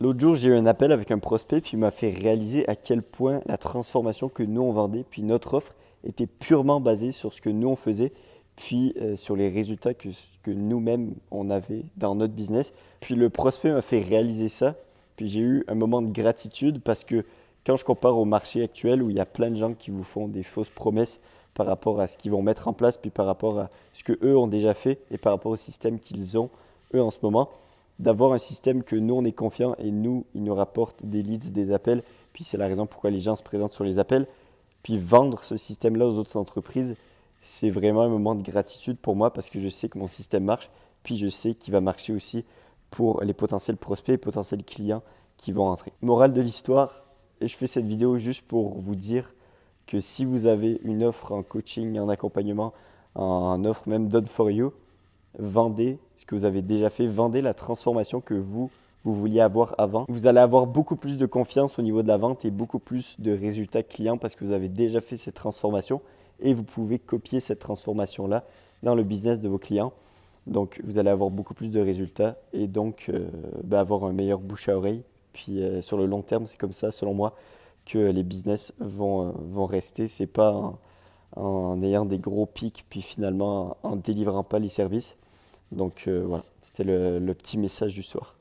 L'autre jour, j'ai eu un appel avec un prospect, puis il m'a fait réaliser à quel point la transformation que nous on vendait, puis notre offre était purement basée sur ce que nous on faisait, puis sur les résultats que nous-mêmes on avait dans notre business. Puis le prospect m'a fait réaliser ça, puis j'ai eu un moment de gratitude parce que quand je compare au marché actuel où il y a plein de gens qui vous font des fausses promesses par rapport à ce qu'ils vont mettre en place, puis par rapport à ce que eux ont déjà fait et par rapport au système qu'ils ont eux en ce moment, d'avoir un système que nous on est confiant et nous il nous rapporte des leads, des appels, puis c'est la raison pourquoi les gens se présentent sur les appels, puis vendre ce système-là aux autres entreprises, c'est vraiment un moment de gratitude pour moi parce que je sais que mon système marche, puis je sais qu'il va marcher aussi pour les potentiels prospects et potentiels clients qui vont entrer. Morale de l'histoire, et je fais cette vidéo juste pour vous dire que si vous avez une offre en coaching, en accompagnement, en offre même done for you, vendez ce que vous avez déjà fait, vendez la transformation que vous vouliez avoir avant. Vous allez avoir beaucoup plus de confiance au niveau de la vente et beaucoup plus de résultats clients parce que vous avez déjà fait cette transformation et vous pouvez copier cette transformation-là dans le business de vos clients. Donc, vous allez avoir beaucoup plus de résultats et donc avoir un meilleur bouche à oreille. Puis, sur le long terme, c'est comme ça, selon moi, que les business vont rester. C'est pas en ayant des gros pics, puis finalement en délivrant pas les services. Donc voilà, c'était le petit message du soir.